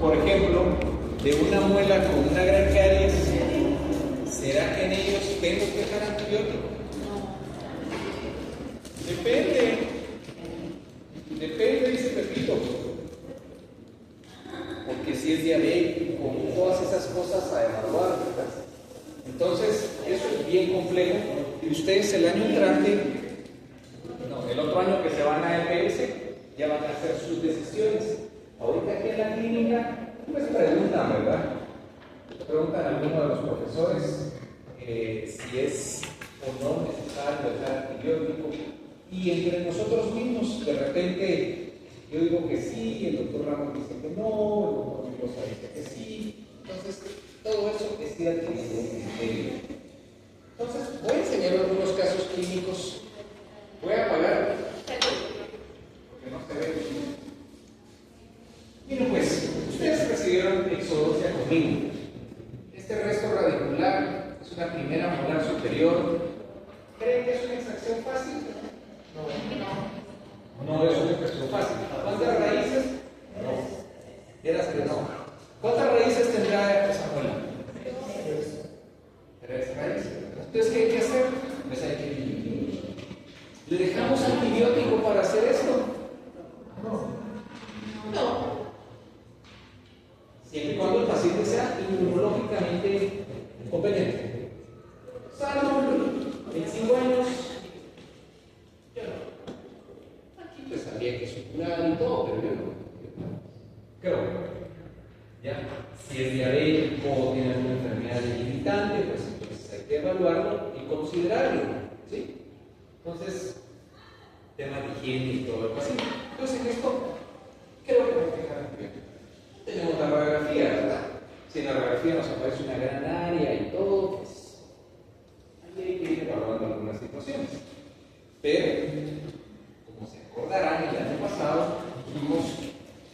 por ejemplo, de una muela con una gran caries, ¿será que en ellos tengo que dejar antibiótico? Depende, dice Pepito. Porque si es diabético, todas esas cosas a evaluar, ¿verdad? Entonces, eso es bien complejo. Y ustedes el año entrante, el otro año que se van a EPS, ya van a hacer sus decisiones. Ahorita aquí en la clínica, pues preguntan, ¿verdad? Preguntan a alguno de los profesores si es o no necesario dejar antibiótico. Y entre nosotros mismos, de repente, yo digo que sí, el doctor Ramos dice que no, el doctor Mendoza dice que sí. Entonces, todo eso es ir adquiriendo un criterio. Entonces, voy a enseñar algunos casos clínicos. Voy a apagar, porque no se ve. Miren, pues, ustedes recibieron exodosia conmigo. Este resto radicular es una primera molar superior. ¿Creen que es una extracción fácil? No es una extracción fácil. ¿Cuántas raíces? No. Eras que no. ¿Cuántas raíces tendrá esa muela? 3 raíces. Entonces, ¿qué hay que hacer? Pues hay que dividir. ¿Le dejamos antibiótico para hacer esto? No. Siempre y cuando el paciente sea inmunológicamente conveniente. Sano, 25 años. Yo no. Aquí pues habría que suturar y todo, pero yo no. Creo. ¿Ya? Si es diabético o tiene alguna enfermedad debilitante, pues entonces hay que evaluarlo y considerarlo. ¿Sí? Entonces, tema de higiene y todo el paciente. Entonces, en esto, creo que hay que dejar antibiótico. Tenemos la radiografía, ¿verdad? Si en la radiografía nos aparece una gran área y todo, pues ahí hay que ir evaluando algunas situaciones. Pero, como se acordarán, el año pasado vimos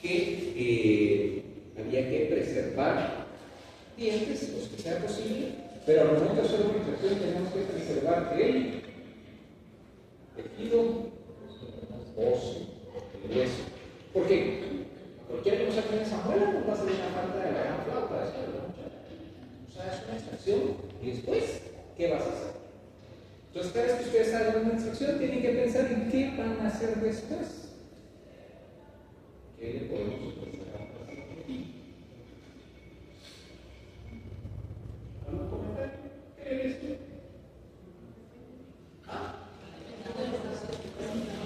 que había que preservar dientes, los que sea posible, pero al momento de hacer una infección tenemos que preservar el tejido óseo, el hueso. ¿Por qué? Porque alguien nos saca esa muela, nos va a hacer una falta de la gran flauta después de la muchacha. O sea, es una extracción y después, ¿qué vas a hacer? Entonces, cada vez que ustedes hagan una extracción, tienen que pensar en qué van a hacer después. ¿Qué le podemos ofrecer a aquí? ¿Algún comentario? ¿Qué es esto?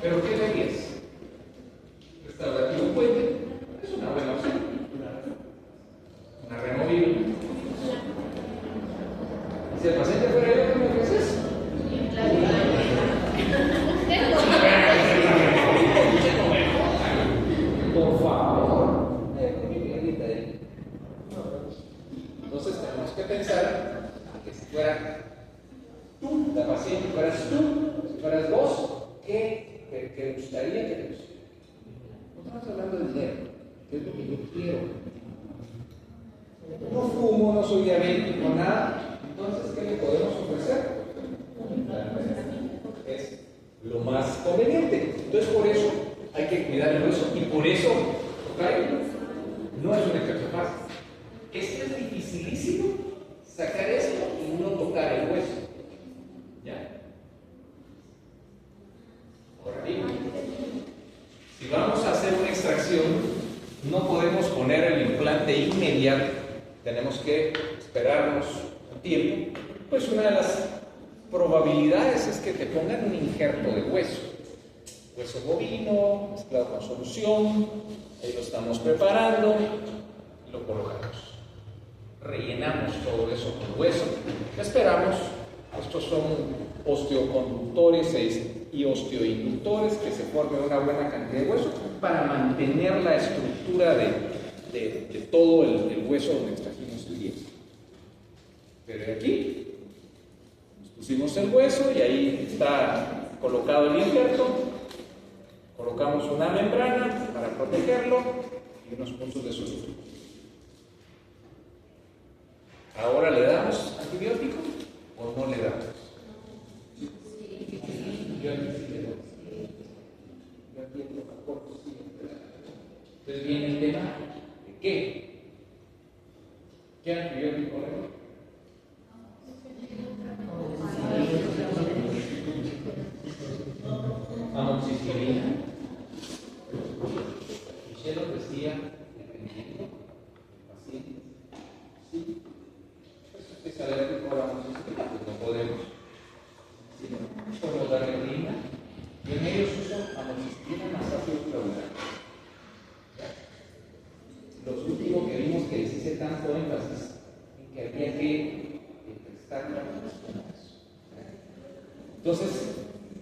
¿Pero qué verías? Restaurativo puente es una buena opción. Una removible. Si el paciente fuera yo, ¿qué me ofreces? Por favor. Entonces tenemos que pensar que si fuera tú, la paciente, fueras tú, si fueras vos, ¿qué gustaría que te guste? No estamos hablando de dinero, que es lo que yo quiero. No fumo, no soy diabético, nada. Entonces, ¿qué le podemos ofrecer? Es lo más conveniente. Entonces, por eso hay que cuidar el hueso. Y por eso, no es una extracción fácil. Esto es dificilísimo, sacar esto y no tocar el hueso. ¿Ya? Ahora bien, si vamos a hacer una extracción, no podemos poner el implante inmediato. Tenemos que esperarnos un tiempo. Pues una de las probabilidades es que te pongan un injerto de hueso bovino, mezclado con solución. Ahí lo estamos preparando y lo colocamos. Rellenamos todo eso con hueso. Esperamos. Estos son osteoconductores y osteoinductores, que se forme una buena cantidad de hueso para mantener la estructura de todo el hueso donde extrajimos el diente. Pero aquí pusimos el hueso y ahí está colocado el injerto. Colocamos una membrana para protegerlo y unos puntos de sutura. Ahora le damos antibiótico o no le damos. Entonces viene el tema de qué. ¿Qué antibiótico le doy? Amoxicilina. Michelle lo decía, dependiendo del paciente. Sí. Pues si usted es alérgico a la amoxicilina, pues no podemos. Sí. Podemos darle clínica. Y en ellos usan amoxicilina más ácido fluoruro. Los últimos que vimos que les hice tanto énfasis en que había que prestar atención a eso. Entonces,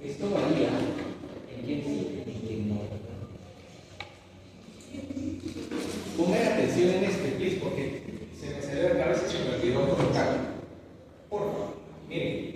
esto varía en quién sí y en quién no. Pongan atención en este, please, porque se me salió de la cabeza y se me olvidó colocarlo. Por favor, miren.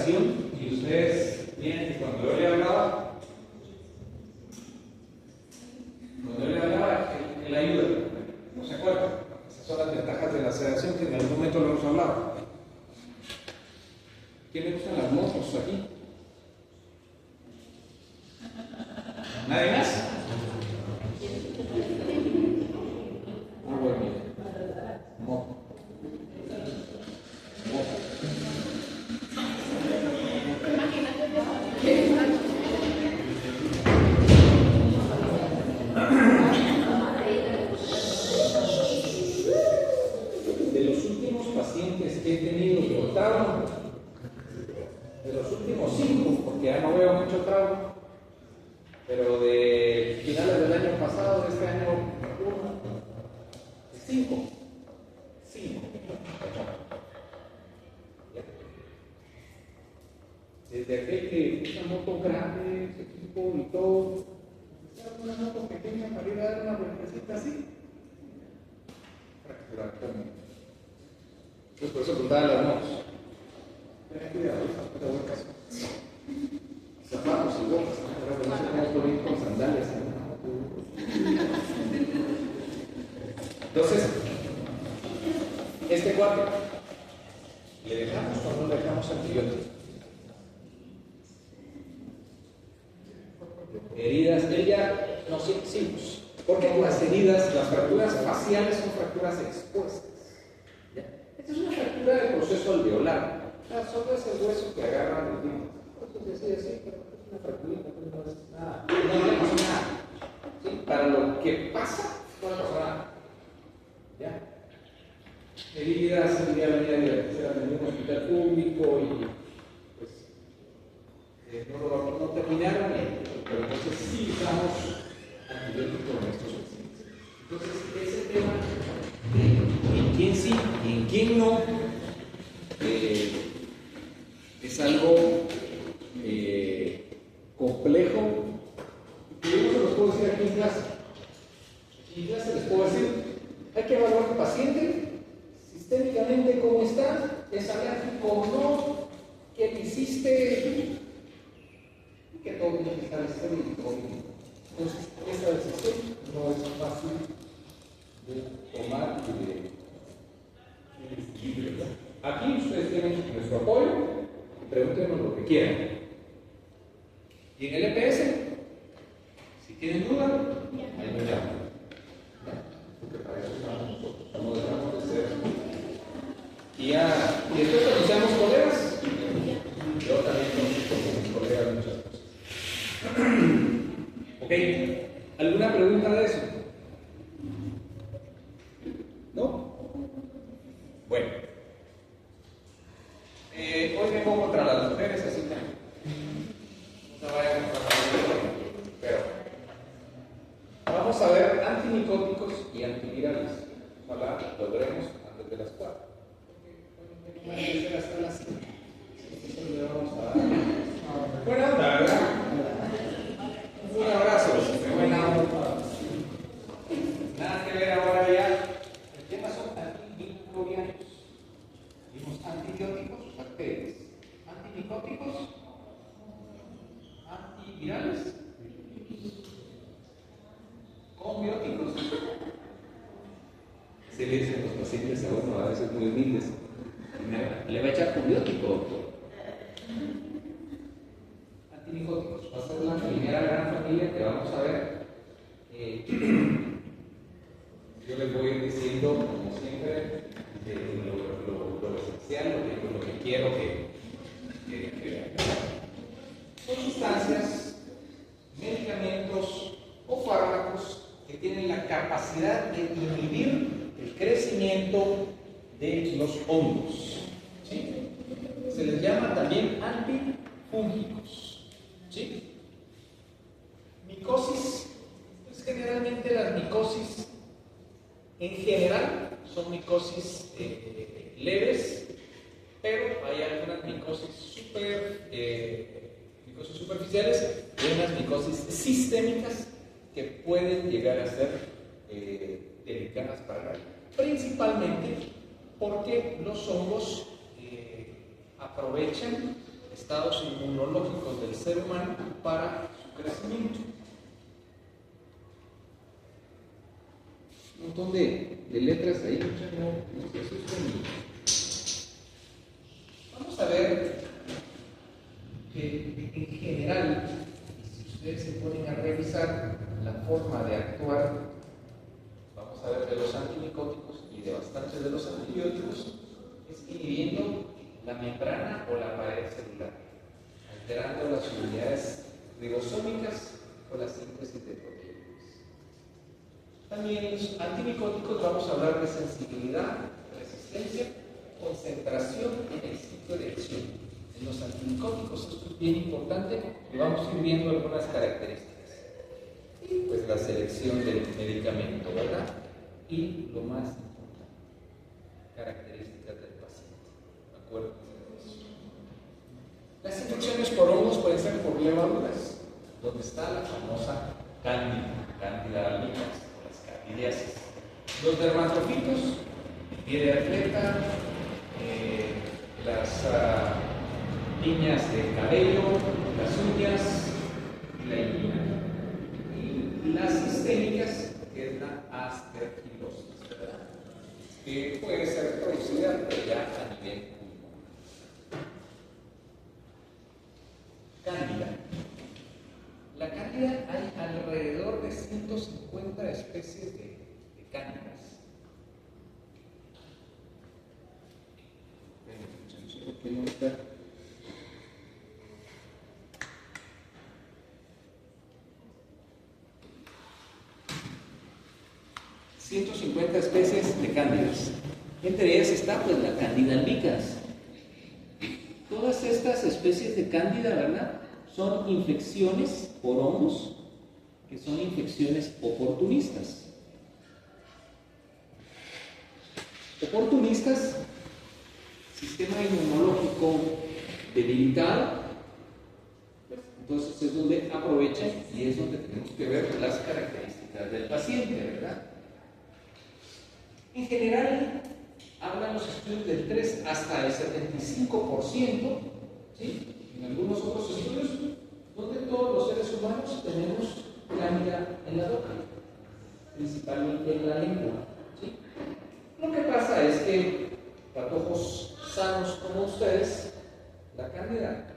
Y ustedes vienen que cuando yo le hablaba, él ayuda, ¿no se acuerdan? Esas son las ventajas de la sedación que en algún momento lo hemos hablado. ¿Quién le gustan las motos aquí? ¿Nadie más? Ah, bueno, moto. De los últimos pacientes que he tenido con trauma, de los últimos 5, porque ya no veo mucho trauma, pero de finales del año pasado, de este año, 5. Desde aquel que una moto grande, su equipo y todo, una moto pequeña para ir a dar una vueltecita así, fracturar también. Entonces por eso apuntaba las motos. Ten cuidado, te voy a caso. Zapatos y botas, no sé cómo puedo ir con sandalias. Entonces, este cuarto, ¿le dejamos o no le dejamos antibióticos? Heridas, no, sí, pues, porque las heridas, las fracturas faciales son fracturas expuestas. ¿Ya? Esta es una fractura del proceso alveolar. Son esos huesos que agarran los dientes. Entonces, así, pero es una fractura, no es nada. No le pasa nada. ¿Sí? Para lo que pasa, no le pasa nada. ¿Ya? Heridas, un día venía de un hospital público y pues no terminaron, pero entonces sí usamos antibióticos en estos pacientes. Entonces, ese tema de en quién sí y en quién no es algo complejo. Y yo no se los puedo decir aquí en clase. Aquí en clase les puedo decir, hay que evaluar al paciente sistémicamente cómo está, es alérgico o no, qué le hiciste, que todo tiene que estar estéril y todo bien. Entonces, esta decisión no es fácil de tomar y de decidir. Aquí ustedes tienen nuestro apoyo y pregúntenos lo que quieran. Y en el EPS, si tienen duda, ahí me llaman. Porque para eso estamos nosotros, no dejamos de ser. Y después cuando seamos colegas, yo también con mis colegas muchas cosas. ¿Ok? ¿Alguna pregunta de eso? ¿No? Bueno. Hoy me pongo contra las mujeres, así que no se vayan a pero vamos a ver antimicóticos y antivirales. Ojalá logremos antes de las 4. Hasta las 5. Buena onda, ¿verdad? Un abrazo. Buena onda. Nada que ver ahora ya. con bióticos. Se le dicen los pacientes a uno, a veces muy humildes, le va a echar probiótico, doctor. Antimicóticos, va a ser la primera gran familia que vamos a ver. Yo les voy a ir diciendo, como siempre, lo esencial, lo que quiero que vean. Son sustancias, medicamentos o fármacos que tienen la capacidad de inhibir el crecimiento de los hongos. ¿Sí? Se les llama también antifúngicos. ¿Sí? Micosis, pues generalmente las micosis en general son micosis leves, pero hay algunas micosis superficiales y unas micosis sistémicas que pueden llegar a ser delicadas para la vida, principalmente porque los hongos aprovechan estados inmunológicos del ser humano para su crecimiento. Un montón de letras ahí, no se asusten. Vamos a ver que en general, si ustedes se ponen a revisar la forma de actuar, vamos a ver de los antimicóticos y de bastantes de los antibióticos, es inhibiendo la membrana o la pared celular, alterando las unidades ribosómicas o la síntesis de proteínas. También los antimicóticos vamos a hablar de sensibilidad, resistencia, concentración en el sitio de acción. En los antimicóticos esto es bien importante y vamos a ir viendo algunas características. Y pues la selección del medicamento, ¿verdad? Y lo más importante, características del paciente. Acuérdense de eso. Las infecciones por hongos pueden ser por levaduras, donde está la famosa Candida albicans, o las candidiasis. Los dermatofitos, piel de atleta, las piñas de cabello, las uñas y la inquina. Y las sistémicas, que es la aspergilosis, ¿verdad? Que puede ser producida pero ya a nivel pulmonar. Cándida. La cándida, hay alrededor de 150 especies de cándidas. 150 especies de cándidas. Entre ellas está pues la Candida albicans. Todas estas especies de cándida, ¿verdad?, son infecciones por hongos que son infecciones oportunistas. Oportunistas, sistema inmunológico debilitado, pues, entonces es donde aprovechan y es donde tenemos que ver las características del paciente, ¿verdad? En general, hablan los estudios del 3 hasta el 75%, ¿sí? En algunos otros estudios, donde todos los seres humanos tenemos cándida en la boca, principalmente en la lengua, ¿sí? Lo que pasa es que patojos sanos como ustedes, la cándida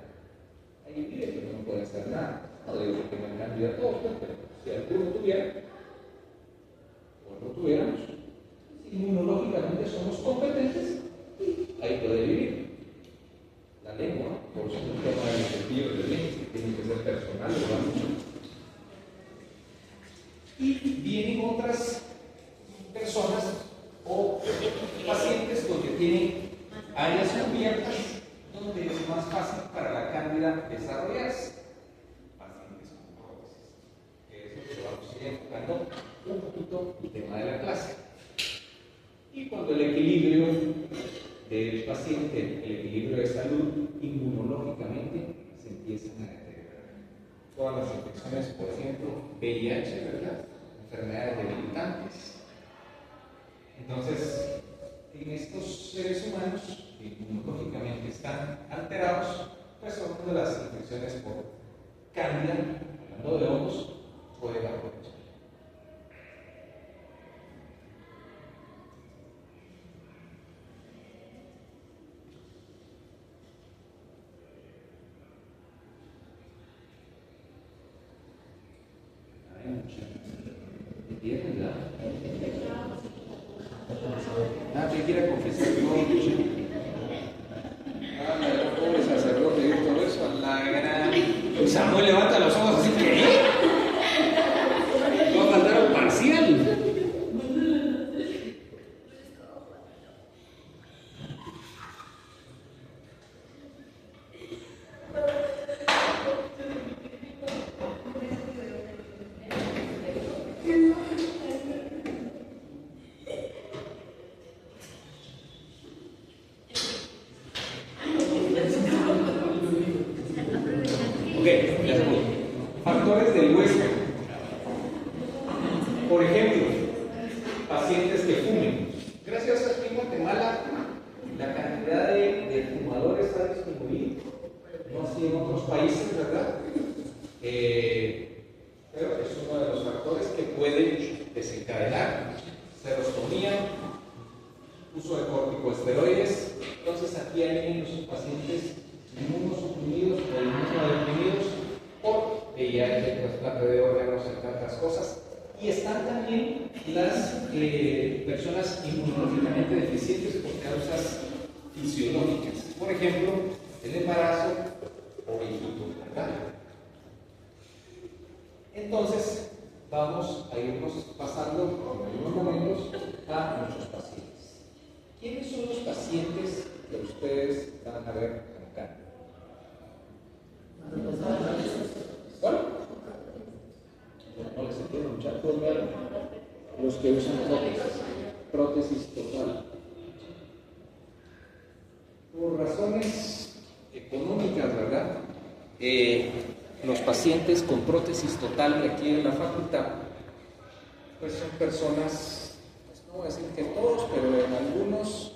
ahí vive, pero no puede hacer nada. No digo que tengan cándida todos, pero si alguno tuviera, o no tuviéramos, inmunológicamente somos competentes y ahí puede vivir. La lengua, por su tema de cepillo de dientes, que tiene que ser personal, ¿verdad? Y vienen otras personas o pacientes donde tienen áreas cubiertas donde es más fácil para la cándida desarrollarse. Pacientes con prótesis. Eso es lo que vamos a ir enfocando un poquito el tema de la clase. Y cuando el equilibrio del paciente, el equilibrio de salud inmunológicamente se empiezan a deteriorar. Todas las infecciones, por ejemplo, VIH, ¿verdad?, enfermedades debilitantes. Entonces, en estos seres humanos que inmunológicamente están alterados, pues son de las infecciones por cándida, hablando de hongos, pueden aprovechar. ¿Quieren, verdad? ¿Quién quiere confesar todo? Pobre sacerdote y todo eso. La gran. Samuel levanta los ojos así que. Va a faltar un parcial. Factores del hueso. Por ejemplo, pacientes que fumen. Gracias a aquí en Guatemala, la cantidad de fumadores ha disminuido. No así en otros países, ¿verdad? Pero es uno de los factores que pueden desencadenar serostomía, uso de corticosteroides. Entonces, aquí hay unos pacientes inmunosuprimidos o inmunodeprimidos por VIH, trasplante de órganos, entre tantas cosas. Y están también las personas inmunológicamente deficientes por causas fisiológicas. Por ejemplo, el embarazo o el hito, ¿verdad? Entonces, vamos a irnos pasando en unos momentos a nuestros pacientes. ¿Quiénes son los pacientes que ustedes van a ver con cáncer? ¿Cuál? No les entiendo, muchachos. Los que usan prótesis total. Por razones económicas, ¿verdad? Los pacientes con prótesis total aquí en la facultad, pues son personas, pues no voy a decir que todos, pero en algunos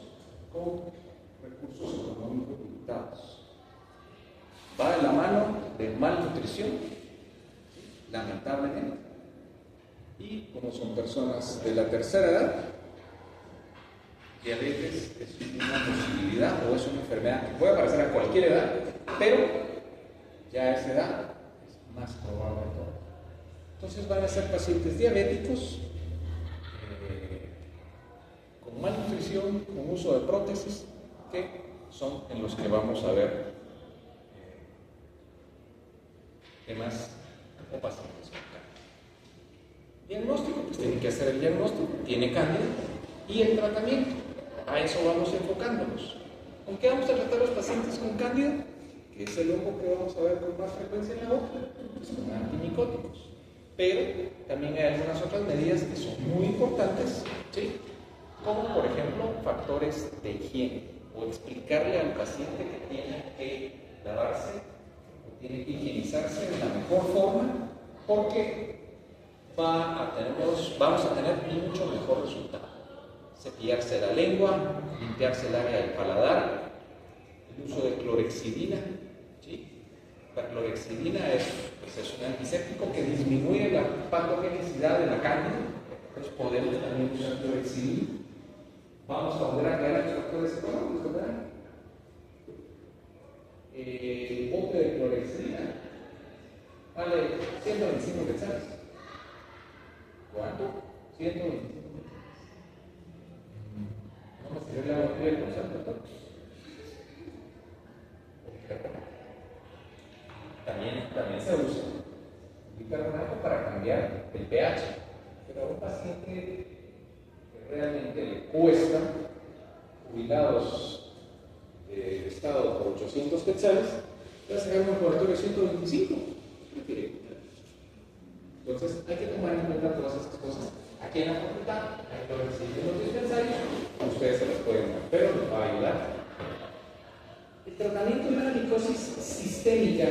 con recursos económicos limitados. Va de la mano de malnutrición, lamentablemente, y como son personas de la tercera edad, diabetes es una posibilidad o es una enfermedad que puede aparecer a cualquier edad, pero ya a esa edad es más probable de todo. Entonces van a ser pacientes diabéticos, con malnutrición, con uso de prótesis, que son en los que vamos a ver temas o pacientes con cáncer. Diagnóstico, pues tienen que hacer el diagnóstico, tiene cáncer, y el tratamiento. A eso vamos enfocándonos. ¿Con qué vamos a tratar los pacientes con cándida? Que es el hongo que vamos a ver con más frecuencia en la boca, pues con antimicóticos. Pero también hay algunas otras medidas que son muy importantes, ¿sí? Como por ejemplo factores de higiene, o explicarle al paciente que tiene que lavarse, o tiene que higienizarse de la mejor forma, porque vamos a tener mucho mejor resultado. Cepillarse la lengua, limpiarse el área del paladar, el uso de clorexidina, ¿sí? La clorexidina es un antiséptico que disminuye la patogenicidad de la cándida, entonces podemos también usar clorexidina. Vamos a volver a aclarar los factores económicos, ¿verdad? El bote de clorexidina vale 125 quetzales. ¿Cuánto? 125. No me sirve la botella de concepto. También se usa bicarbonato para cambiar el pH, pero a un paciente que realmente le cuesta, jubilados de Estado por 800 quetzales, le va a sacar un laboratorio de 125. Entonces hay que tomar en cuenta todas estas cosas. Aquí en la facultad hay que recibir los dispensarios, ustedes se los pueden dar, pero les va a ayudar. El tratamiento de una micosis sistémica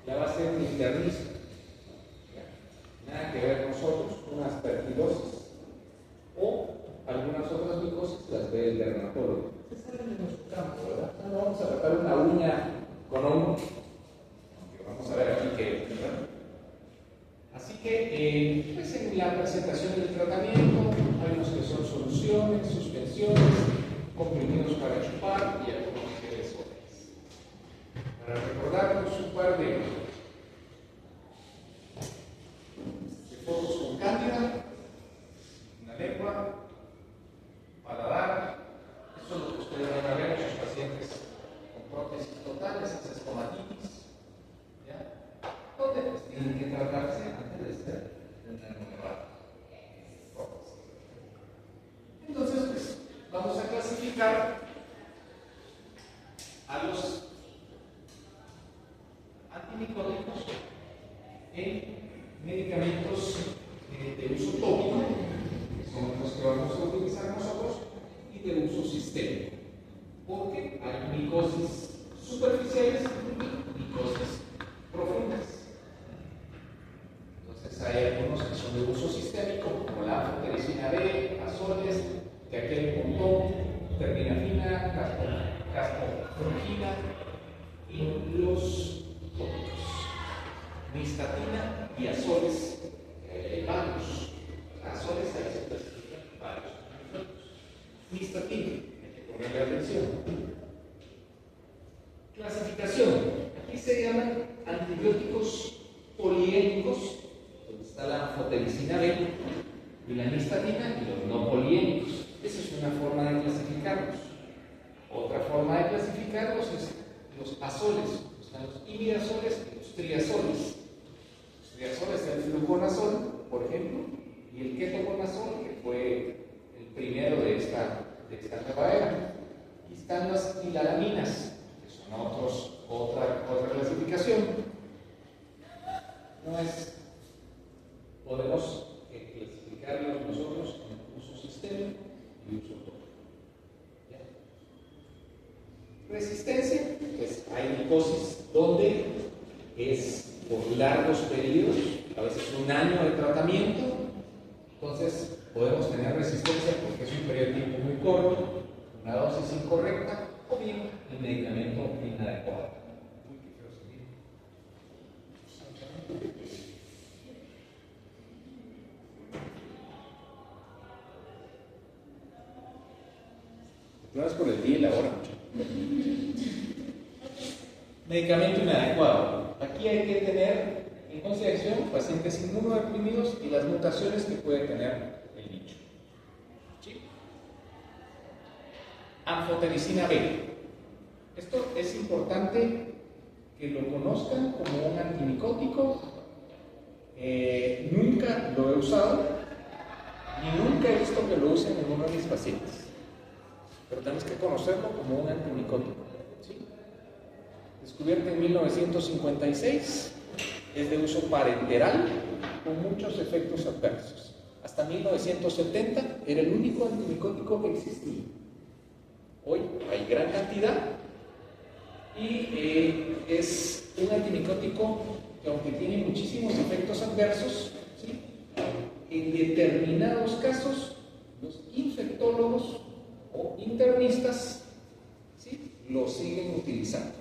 la va a hacer un internista. Nada que ver nosotros, una aspergilosis o algunas otras micosis las ve el dermatólogo. Se salen de nuestro campo, ¿verdad? No vamos a tratar una uña con hongo, aunque vamos a ver aquí que, ¿verdad? Así que, pues en la presentación del tratamiento hay unos que son soluciones, suspensiones, comprimidos para chupar y algunos geles orales. Para recordarnos un par de fotos con cándida. la lengua, paladar. Eso es lo que ustedes van a ver en los pacientes con prótesis totales, esas estomatitis, ¿ya? Donde pues tienen que tratarse antes de ser un neumoneural. Entonces, pues, vamos a clasificar a los antimicóticos en medicamentos de uso tópico, que son los que vamos a utilizar nosotros, y de uso sistémico, porque hay micosis superficiales y micosis profundas. Entonces hay algunos que son de uso sistémico, como la anfotericina B, azoles, de aquel montón, terminafina, caspofungina y los tópicos, nistatina y azoles, varios. Azoles hay se clasifican varios. Nistatina, hay que ponerle atención. Clasificación. Aquí se llaman antibióticos poliénicos, donde está la anfotericina B y la nistatina, y los no poliénicos. Esa es una forma de clasificarlos. Otra forma de clasificarlos es los azoles. Están los imidazoles y los triazoles. Los triazoles es el fluconazol, por ejemplo, y el ketoconazol, que fue el primero de esta nueva era. Y están las hilalaminas, que son otra clasificación. No es, podemos clasificarlos nosotros en uso sistémico y uso tópico. Resistencia, pues hay micosis donde es por largos periodos, a veces un año de tratamiento, entonces podemos tener resistencia porque es un periodo de tiempo muy corto, una dosis incorrecta o bien el medicamento inadecuado. Problemas por el día y la hora. Medicamento inadecuado. Aquí hay que tener en consideración pacientes inmunodeprimidos y las mutaciones que puede tener el bicho. ¿Sí? Anfotericina B. Esto es importante que lo conozcan como un antimicótico. Nunca lo he usado y nunca he visto que lo usen en uno de mis pacientes. Pero tenemos que conocerlo como un antimicótico. ¿Sí? Descubierto en 1956, es de uso parenteral con muchos efectos adversos. Hasta 1970 era el único antimicótico que existía. Hoy hay gran cantidad y es un antimicótico que, aunque tiene muchísimos efectos adversos, ¿sí?, en determinados casos los infectólogos o internistas, ¿sí?, lo siguen utilizando,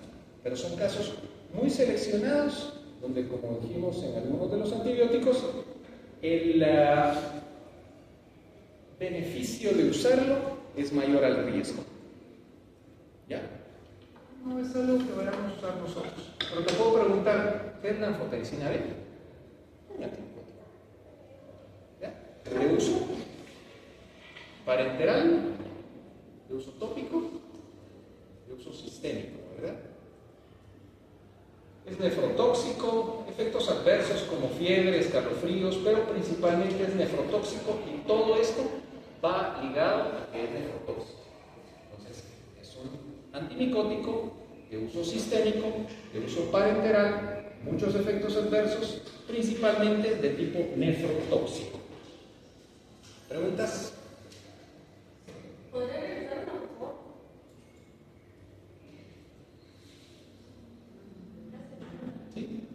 pero son casos muy seleccionados donde, como dijimos en algunos de los antibióticos, el beneficio de usarlo es mayor al riesgo. ¿Ya? No es algo que vayamos a usar nosotros, pero te puedo preguntar, ¿qué es la anfotericina B? Un antibiótico. ¿Ya? De uso parenteral, de uso tópico, de uso sistémico, ¿verdad? Es nefrotóxico, efectos adversos como fiebre, escalofríos, pero principalmente es nefrotóxico, y todo esto va ligado a que es nefrotóxico. Entonces, es un antimicótico de uso sistémico, de uso parenteral, muchos efectos adversos, principalmente de tipo nefrotóxico. ¿Preguntas? ¿Podría revisarlo, por favor? ¿Sí?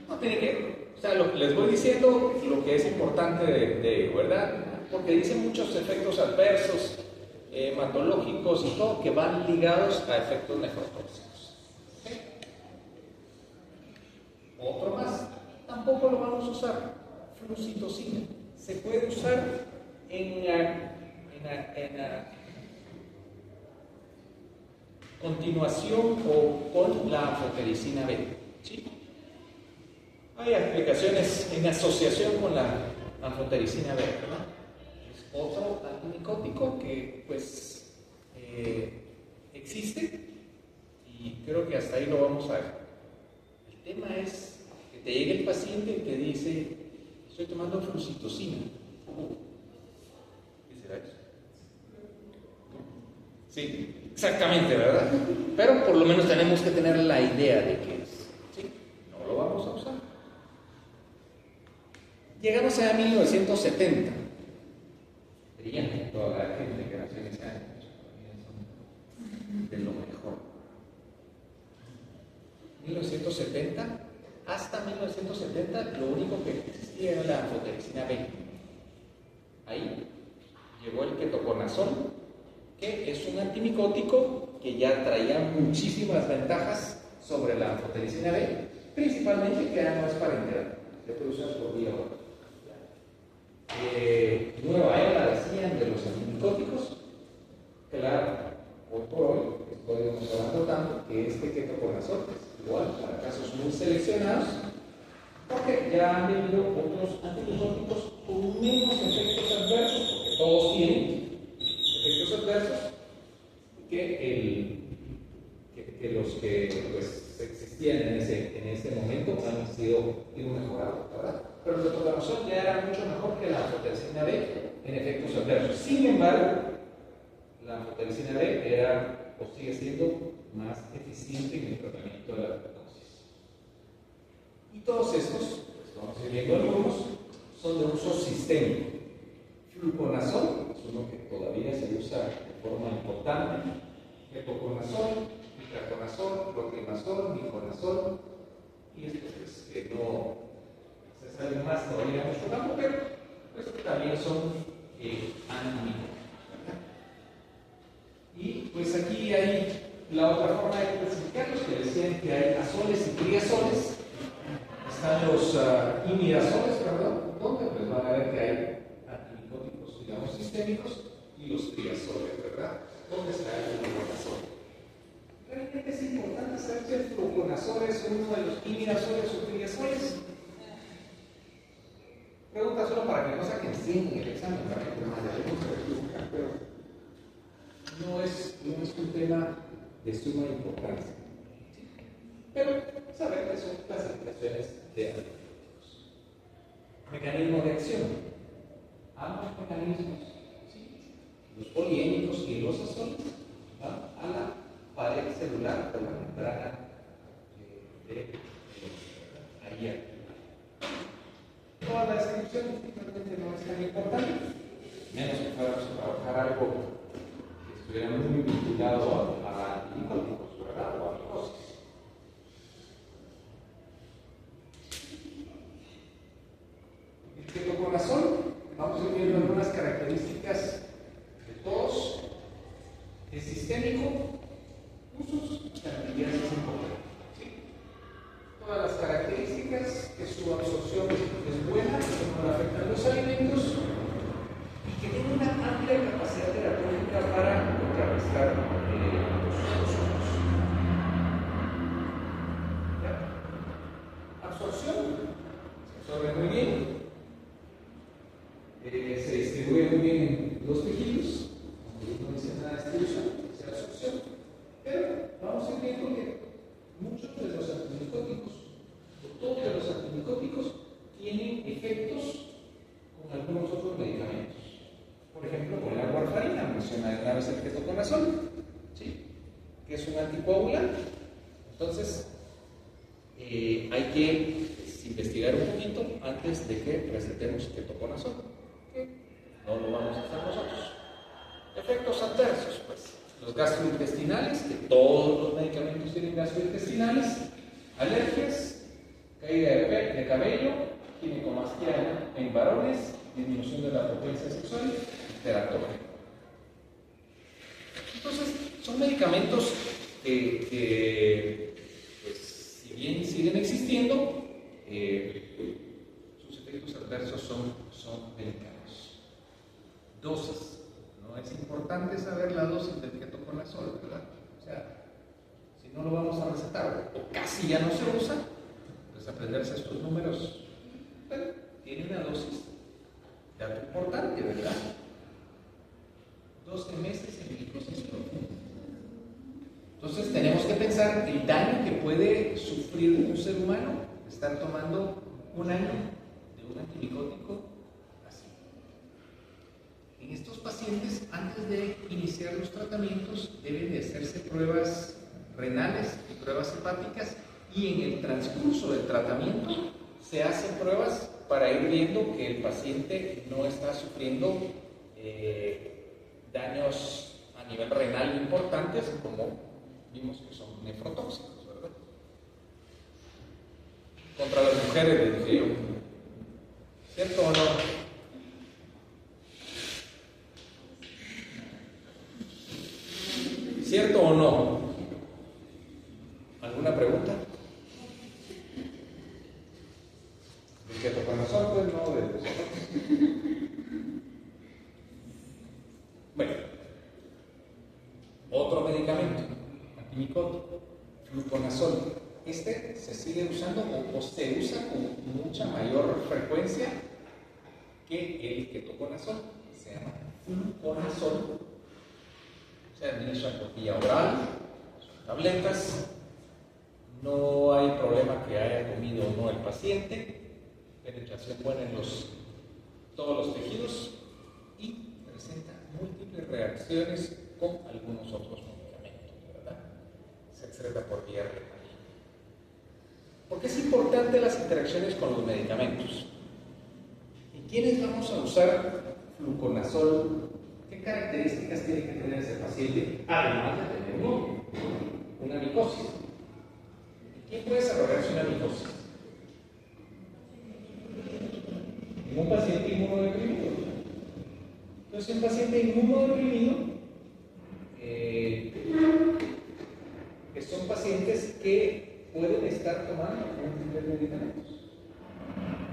No tiene que, o sea, les voy diciendo lo que es importante de ¿verdad? Porque dice muchos efectos adversos, hematológicos y todo, que van ligados a efectos nefrotóxicos. ¿Sí? Otro más, tampoco lo vamos a usar, flucitocina. Se puede usar en continuación o con la anfotericina B. ¿Sí? Hay aplicaciones en asociación con la anfotericina B, ¿verdad? otro antimicótico que pues existe y creo que hasta ahí lo vamos a ver. El tema es que te llegue el paciente y te dice, estoy tomando flucitocina. ¿Qué será eso? Sí, exactamente, ¿verdad? Pero por lo menos tenemos que tener la idea de qué es. ¿Sí? No lo vamos a usar. Llegamos a 1970. Brillante toda la gente que nació en ese año. De lo mejor. 1970, hasta 1970, lo único que existía era la anfotericina B. Ahí llegó el ketoconazol, que es un antimicótico que ya traía muchísimas ventajas sobre la anfotericina B, principalmente que ya no es parenteral, se produce por vía oral. Nueva era, decían, de los antimicóticos. Claro, hoy por hoy podemos hablar tanto que este ketoconazol es igual para casos muy seleccionados, porque ya han venido otros antimicóticos con menos efectos adversos, porque todos tienen efectos adversos que los que pues, existían en ese momento han sido mejorados, ¿verdad? Pero el ketoconazol ya era mucho mejor que la anfotericina B en efectos adversos. Sin embargo, la anfotericina B era o sigue siendo más eficiente en el tratamiento de la ketosis. Y todos estos, pues vamos a ir viendo algunos, son de uso sistémico. Fluconazol es uno que todavía se usa de forma importante. Ketoconazol, itraconazol, clotrimazol, miconazol, y estos pues, que no se saben más todavía mucho campo, pero pues, también son antimicóticos. Y pues aquí hay la otra forma de clasificarlos, que decían que hay azoles y triazoles. Están los imidazoles, perdón, donde pues van a ver que hay antimicóticos, digamos, sistémicos, y los triazoles, ¿verdad? ¿Dónde está el fluconazol? Realmente es importante saber si el fluconazol es uno de los imidazoles o triazoles. Pregunta solo para que no saquen 100 en el examen, para que no haya pero no es un tema de suma importancia. ¿Sí? Pero saber que son clasificaciones de antimicóticos. Mecanismo de acción. Ambos mecanismos, ¿sí? Los poliénicos y los azoles, van a la pared celular o la membrana de ayer. Toda la descripción realmente no es tan importante, menos que fuéramos a trabajar algo que estuviera muy vinculado a antimicóticos, ¿verdad? O a micosis. El ketoconazol, vamos a ir viendo algunas características de todos. Es sistémico, usos y actividades importantes. Todas las características, que su absorción es buena, que no le afectan los alimentos y que tiene una amplia capacidad terapéutica para contrarrestar los consumos. Absorción, se absorbe muy bien, se distribuye muy bien en los tejidos, no dice nada de distribución, dice absorción, pero vamos a ir viendo que muchos de los antimicóticos, todos de los antimicóticos, tienen efectos con algunos otros medicamentos. Por ejemplo, con la warfarina, menciona una vez el ketoconazol, ¿sí? Que es un anticoagulante. Entonces, hay que investigar un poquito antes de que recetemos ketoconazol. No lo vamos a hacer nosotros. Efectos adversos, pues. Los gastrointestinales, que todos los medicamentos tienen gastrointestinales, alergias, caída de cabello, ginecomastia en varones, disminución de la potencia sexual y teratoma. Entonces, son medicamentos que pues, si bien siguen existiendo, sus efectos adversos son delicados. Dosis. No es importante saber la dosis del ketoconazol, ¿verdad? O sea, si no lo vamos a recetar o casi ya no se usa, pues aprenderse estos números. Pero tiene una dosis, dato importante, ¿verdad? 12 meses en glicosis profunda. Entonces tenemos que pensar el daño que puede sufrir un ser humano estar tomando un año de un antimicótico así. En estos pacientes, antes de iniciar los tratamientos, deben de hacerse pruebas renales y pruebas hepáticas, y en el transcurso del tratamiento se hacen pruebas para ir viendo que el paciente no está sufriendo daños a nivel renal importantes, como vimos que son nefrotóxicos, ¿verdad? Contra las mujeres les dije yo, ¿cierto o no? ¿Cierto o no? ¿Alguna pregunta? ¿De qué toca nosotros? No, de nosotros. Bueno, otro medicamento antimicótico, fluconazol. Este se sigue usando o se usa con mucha mayor frecuencia que el ketoconazol. Se llama fluconazol. Se administra por vía oral, son tabletas. No hay problema que haya comido o no el paciente. Penetración buena en todos los tejidos y presenta múltiples reacciones con algunos otros medicamentos, ¿verdad? Se excreta por vía renal. ¿Por qué es importante las interacciones con los medicamentos? ¿En quiénes vamos a usar fluconazol? ¿Qué características tiene que tener ese paciente? Además de tener una micosis. ¿Quién puede desarrollarse una micosis? En un paciente inmunodeprimido. Entonces, un paciente inmunodeprimido que son pacientes que pueden estar tomando múltiples medicamentos.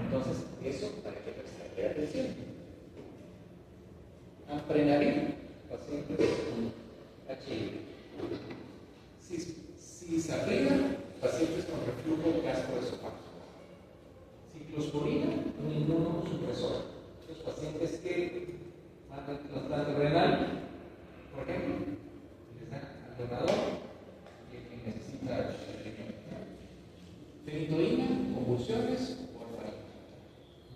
Entonces, eso hay que prestarle atención. Aprenavir, pacientes con HIV. Cisaplina, pacientes con reflujo gastroesofágico. Ciclosporina, un inmunosupresor. Los pacientes que mandan trasplante renal, por ejemplo, les dan al donador y el que necesita fenitoína, convulsiones o orfanitos.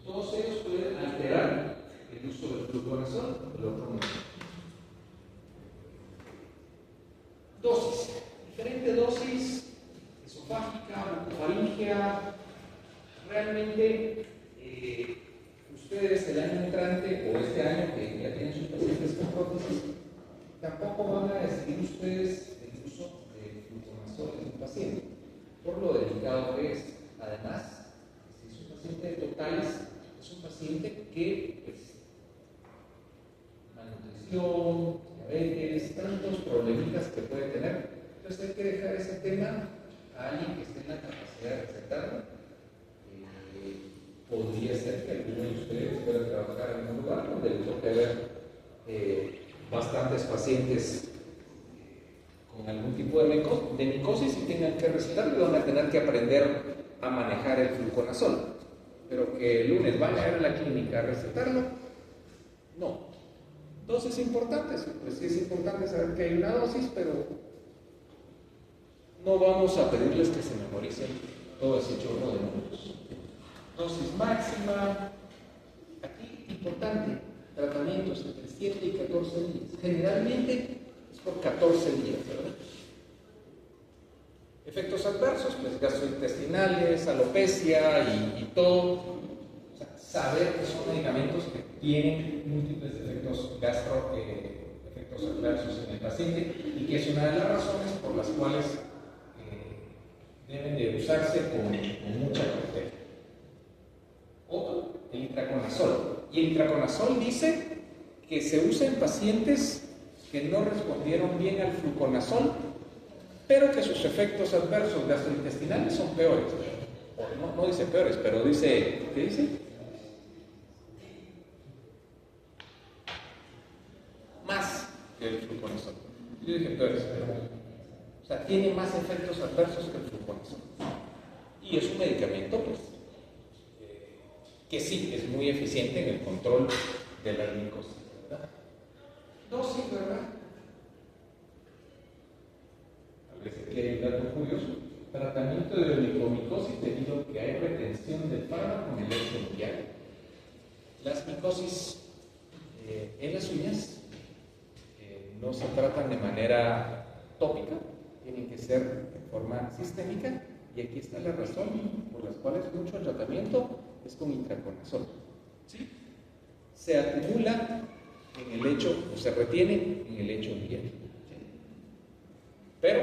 Todos ellos pueden alterar el uso del fluconazol o del otro medicamento. Dosis. Diferente dosis esofágica, bucofaringea. Realmente ustedes el año entrante o este año que ya tienen sus pacientes con prótesis, tampoco van a decidir ustedes el uso de fluconazol en un paciente, por lo delicado que es. Además, si es un paciente de totales, es un paciente que, pues, malnutrición, diabetes, tantos problemitas que puede tener. Entonces hay que dejar ese tema a alguien que esté en la capacidad de recetarlo. Podría ser que alguno de ustedes pueda trabajar en un lugar donde le toque ver bastantes pacientes con algún tipo de micosis y tengan que recetarlo, y van a tener que aprender a manejar el fluconazol. Pero que el lunes van a ir a la clínica a recetarlo, no. Dosis importantes, pues sí es importante saber que hay una dosis, pero no vamos a pedirles que se memoricen todo ese chorro de números. Dosis máxima. Aquí, importante, tratamientos entre 7 y 14 días. Generalmente es por 14 días, ¿verdad? Efectos adversos, pues gastrointestinales, alopecia y todo. O sea, saber que son medicamentos que tienen múltiples efectos efectos adversos en el paciente, y que es una de las razones por las cuales deben de usarse con mucha cautela. Otro, el itraconazol. Y el itraconazol dice que se usa en pacientes que no respondieron bien al fluconazol, pero que sus efectos adversos gastrointestinales son peores. O no dice peores, pero dice, ¿qué dice? Más que el fluconazol. Yo dije peores, pero, o sea, tiene más efectos adversos que el fluconazol. Y es un medicamento, pues, que sí es muy eficiente en el control de la micosis, ¿verdad? Micosis, ¿verdad? Tal vez aquí hay un dato curioso. Tratamiento de onicomicosis debido a que hay retención del fármaco en el lecho unguial. Las micosis en las uñas no se tratan de manera tópica, tienen que ser de forma sistémica, y aquí está la razón por las cuales mucho tratamiento es con itraconazol. ¿Sí? Se acumula en el lecho o se retiene en el lecho unguial. ¿Sí? Pero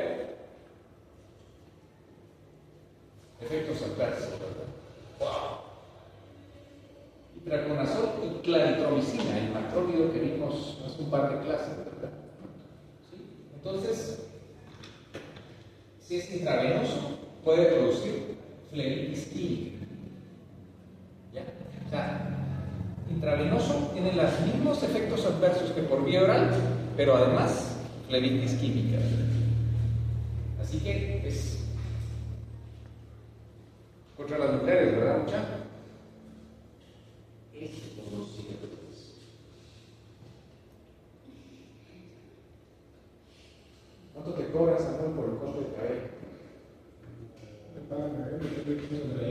efectos adversos, ¿verdad? ¡Wow! Itraconazol y claritromicina, el macrólido que vimos hace un par de clases, ¿verdad? ¿Sí? Entonces, si es intravenoso, puede producir flemitis química. ¿Ya? O sea, intravenoso tiene los mismos efectos adversos que por vía oral, pero además flemitis química. Así que es contra las mujeres, ¿verdad, muchachos? Estos son los siguientes. ¿Cuánto te cobras, Samuel, por el corte de cabello?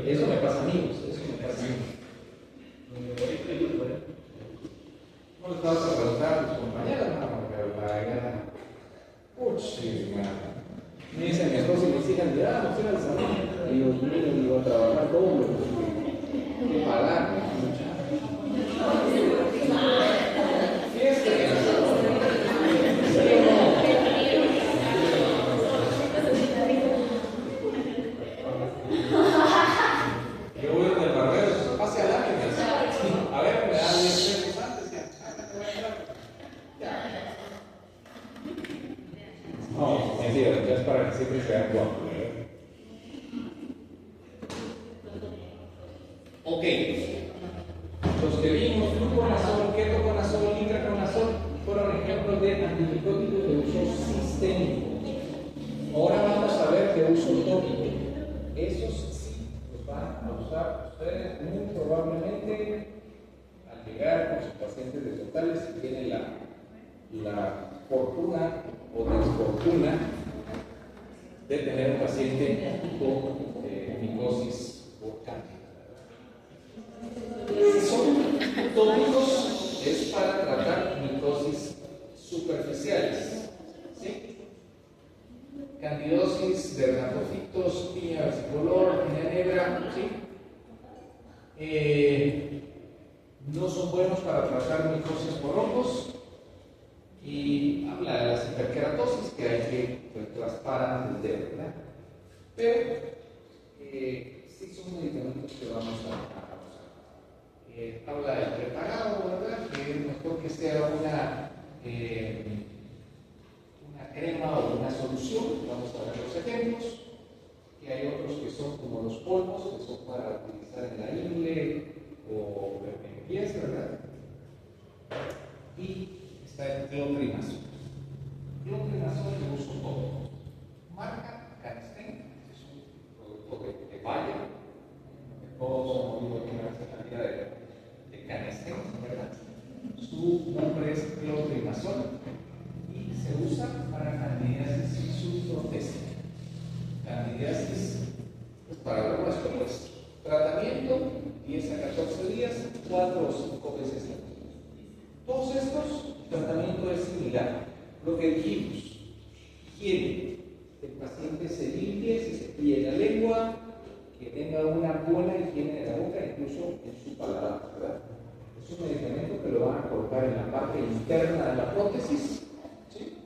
Eso me pasa a mí, eso me pasa a mí. No le estabas a preguntar a tus compañeras, pero para allá. Sí, me dicen mi esposo y mis hijas, mira, no quiero el salón. Y yo, digo, a trabajar doble. ¿Qué pagar? Fíjate que yo voy con el barbero, pase al año, a ver, me da 10 pesos antes, ya. No, mentira, es para que siempre se vean guapos. Ok, los que vimos, fluconazol, ketoconazol, itraconazol, fueron ejemplos de antimicóticos de uso sistémico. Ahora vamos a ver de uso tópico. Esos sí los van a usar ustedes muy probablemente al llegar con sus pacientes de totales, si tienen la fortuna o desfortuna de tener un paciente con micosis por cándida. Si son tópicos, es para tratar micosis superficiales. ¿Sí? Candidosis, dermatofitos, piña versicolor, piña negra, ¿sí? No son buenos para tratar micosis por hongos. Y habla de las hiperkeratosis que hay que traspar antes de, ¿verdad? Pero sí son medicamentos que vamos a usar. Habla del prepagado, ¿verdad? Que es mejor que sea una crema o una solución. Vamos a ver los ejemplos. Y hay otros que son como los polvos, que son para utilizar en la ingle o en pies, ¿verdad? Y está el clotrimazol. Clotrimazol de uso tópico. Marca Canestén, es un producto de Bayer. Todos hemos oído que la cantidad de Canestén, ¿verdad? Su nombre es clotrimazol y se usa para candidiasis subprotésica. Candidiasis, pues para lo nuestro, pues tratamiento 10 a 14 días, 4 o 5 veces al día. Todos estos, el tratamiento es similar. Lo que dijimos, higiene, el paciente se limpie, se cepille la lengua, que tenga una buena higiene de la boca, incluso en su paladar, ¿verdad? Es un medicamento que lo van a colocar en la parte interna de la prótesis, ¿sí?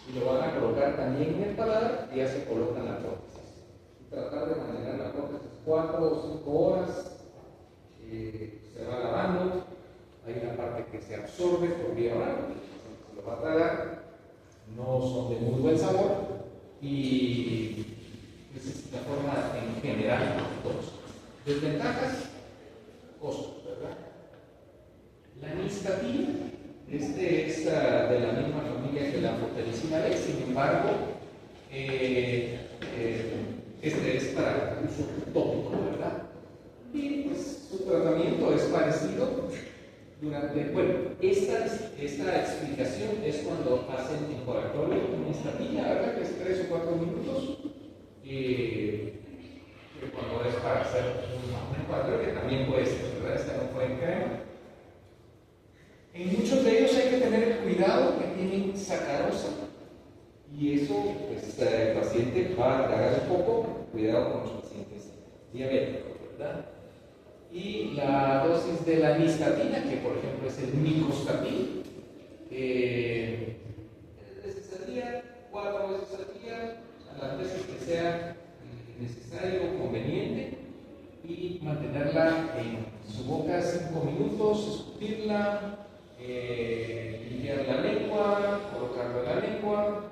Y lo van a colocar también en el paladar y ya se coloca en la prótesis. Y tratar de mantener la prótesis 4 o 5 horas, se va lavando. Hay una parte que se absorbe por vía oral, se lo va a tragar, no son de muy buen sabor y esa es la forma en general de todos. Desventajas, costos, ¿verdad? La nistatina, es de la misma familia que la anfotericina B, sin embargo, este es para uso tópico, ¿verdad? Y pues su tratamiento es parecido. Bueno, esta explicación es cuando hacen enjuagatorio con estatina, ¿verdad? Que es 3 o 4 minutos. Cuando es para hacer un enjuagatorio, que también puede ser, ¿verdad? Esta no fue en crema. En muchos de ellos hay que tener cuidado que tienen sacarosa. Y eso, pues, el paciente va a tragar un poco, cuidado con los pacientes diabéticos, ¿verdad? Y la dosis de la nistatina, que por ejemplo es el nicostatin, veces al día, 4 veces al día, a las veces que sea necesario o conveniente, y mantenerla en su boca 5 minutos, escupirla, limpiar la lengua, colocarla en la lengua.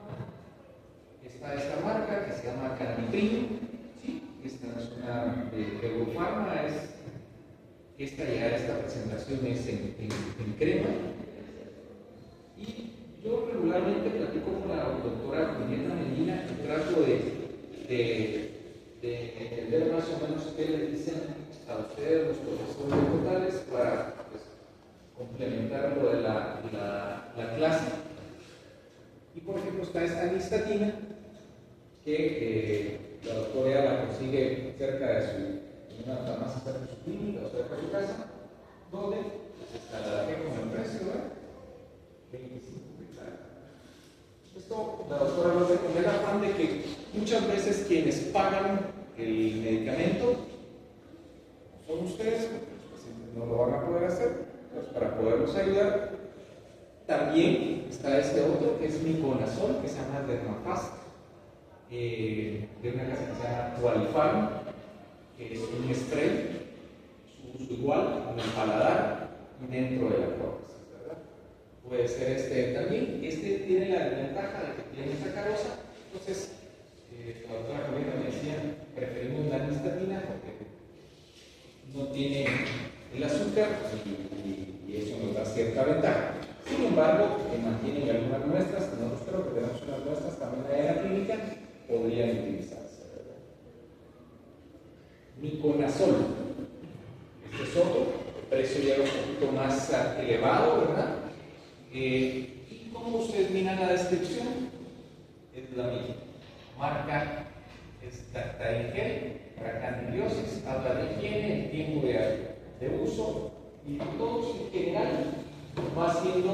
Está esta marca que se llama Candiprin, ¿sí? Esta no es una de Eurofarma, esta presentación es en crema. Y yo regularmente platico con la doctora Julieta Medina y trato de entender más o menos qué le dicen a ustedes los profesores totales para, pues, complementar lo de la clase. Y por ejemplo está esta nistatina que la doctora ya la consigue cerca de una farmacia cerca de su clínica o cerca de su casa, donde pues, la dejé con el precio, ¿verdad? 25 dólares. Esto la doctora lo hace con el afán de que muchas veces quienes pagan el medicamento son ustedes, porque los pacientes no lo van a poder hacer, pues para poderlos ayudar. También está este otro que es Miconazol, que se llama Dermapast, de una casa que se llama Qualifarm, que es un spray, su uso igual en el paladar y dentro de la prótesis, ¿verdad? Puede ser este también. Este tiene la ventaja de que tiene sacarosa, entonces la doctora Julieta me decía, preferimos la nistatina porque no tiene el azúcar y eso nos da cierta ventaja. Sin embargo, mantienen algunas muestras, nosotros creo que tenemos unas muestras también en la clínica, podrían utilizarse, ¿verdad? Miconazol, este es otro, el precio ya es un poquito más elevado, ¿verdad? Y como ustedes miran la descripción, es la misma. Marca es Tactarin Gel para candidiosis, habla de higiene, el tiempo de uso y todos en general va siendo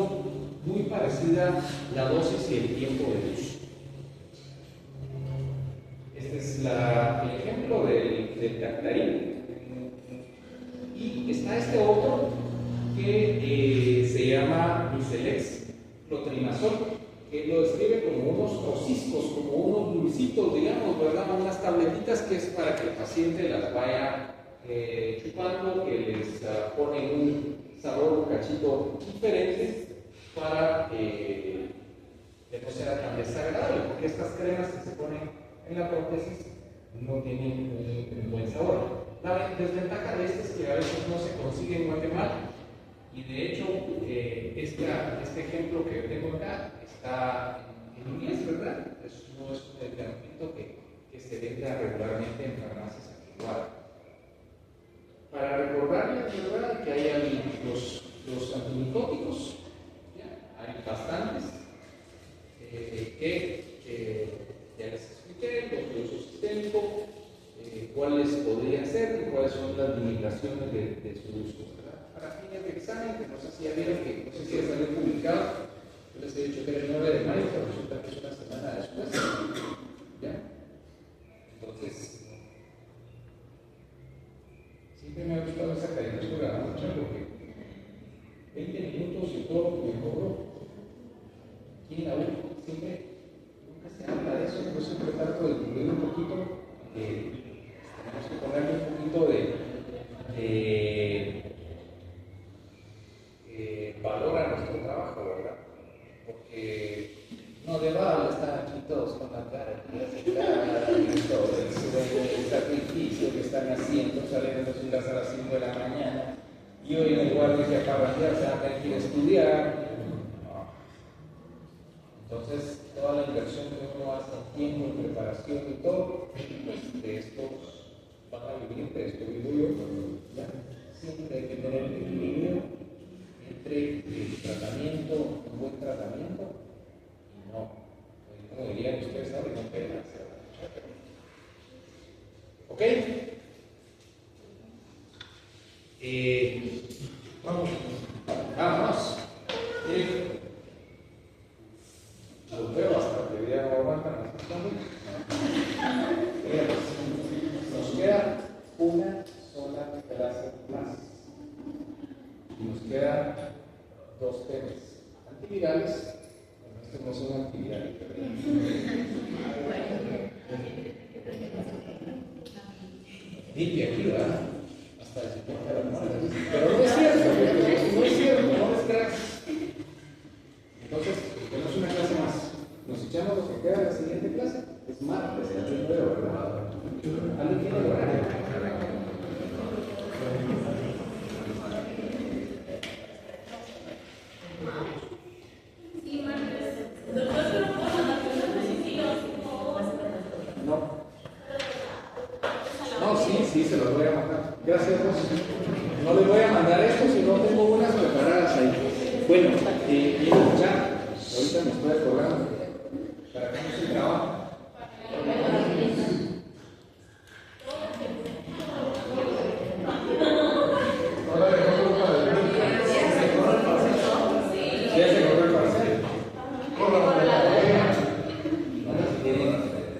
muy parecida la dosis y el tiempo de uso. Este es el ejemplo del Tactarin. Y está este otro que se llama Miselex Clotrimazol, que lo describe como unos trociscos, como unos dulcitos, digamos, ¿verdad? Unas tabletitas que es para que el paciente las vaya chupando, que les ponen un sabor un cachito diferente para que no sea tan desagradable, porque estas cremas que se ponen en la prótesis no tienen un buen sabor. La desventaja de este es que a veces no se consigue en Guatemala, y de hecho este ejemplo que tengo acá está en inglés, ¿verdad? No es un medicamento que se venda regularmente en farmacias aquí en Guatemala. Para recordarles, ¿verdad?, que hay los antimicóticos, hay bastantes, que ya les expliqué, los de uso sistémico, cuáles podrían ser y cuáles son las limitaciones de su uso, ¿verdad? Para fines de examen, que no sé si ya vieron, que no sé si ya salió publicado, yo les he dicho que era el 9 de mayo, pero resulta que es una semana después, ¿ya? Entonces, siempre me ha gustado esa caricatura mucho, porque 20 minutos y todo lo que me cobró. Aquí en la U siempre nunca se habla de eso, yo siempre trato de incluir un poquito, tenemos que ponerle un poquito de valor a nuestro trabajo, ¿verdad? Porque no de vale estar aquí todos con la cara y todo el sacrificio que están haciendo, saliendo de su casa a las 5 de la mañana y hoy en lugar de que acaban ya se van a tener que ir a estudiar. Entonces, toda la inversión que uno hace en tiempo, en preparación y todo, pues de esto van a vivir, de esto vivo yo, ¿ya? Siempre hay que tener equilibrio teniendo un buen tratamiento y no, como dirían ustedes ahora, no pegan. ¿Ok? Vámonos. Los veo hasta que ya no aguantan. Nos queda una sola clase más. Y nos quedan dos temas. Antivirales. Estos no son antivirales. Limpia aquí, ¿verdad? Hasta el 50 de la muerte. Pero no es cierto, no es cierto, no es crack. Entonces, tenemos una clase más. Nos echamos lo que queda de la siguiente clase. Es martes, el 9, ¿verdad? ¿Alguien tiene el horario? Sí, martes. Nosotros no podemos mandar No. No, sí, se los voy a mandar. Gracias, José. No les voy a mandar esto si no tengo unas preparadas ahí. Bueno, ya, ahorita me estoy acordando. ¿Para qué no se trabaja? ¿Ya se corrió el parcial?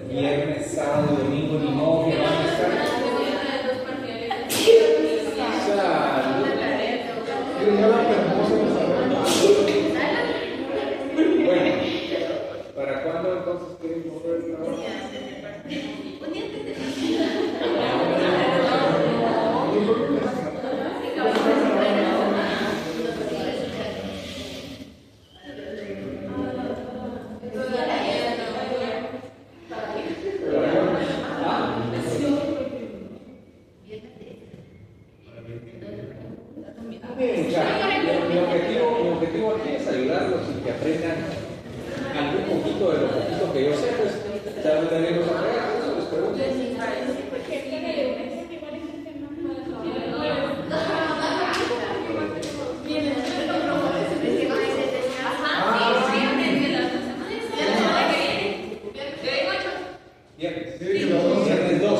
Viernes, sábado, domingo, ni modo que van a estar. Bueno, ¿para cuándo entonces quieren correr el trabajo? Mi objetivo aquí es ayudarlos y que aprendan algún poquito de lo poquito que yo sé, pues ya lo tenemos a ver, eso les pregunto. Viernes 2.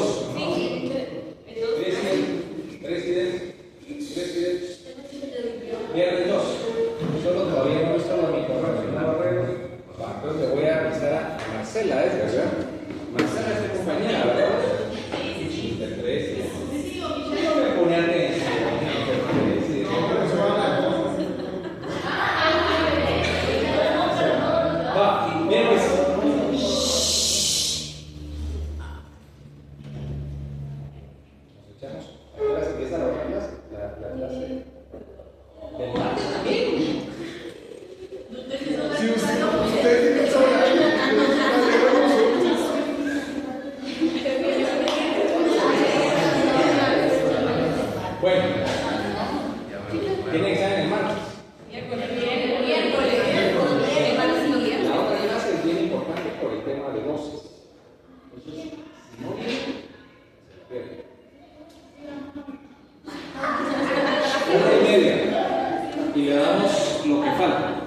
Viernes 2. Solo todavía no he visto mi correo, no lo arreglo. Entonces le voy a avisar a Marcela, ¿verdad? Marcela es tu compañera, ¿verdad? Sí. Del 13. No me pone atención. Va, bien, pues. Nos echamos. ¿A qué hora se empieza la otra clase? La clase del martes. Si usted tiene horario, bueno, tiene examen el martes. La otra clase es bien importante por el tema de dosis. Entonces, si no viene, se pierde. 1:30 y le damos lo que falta.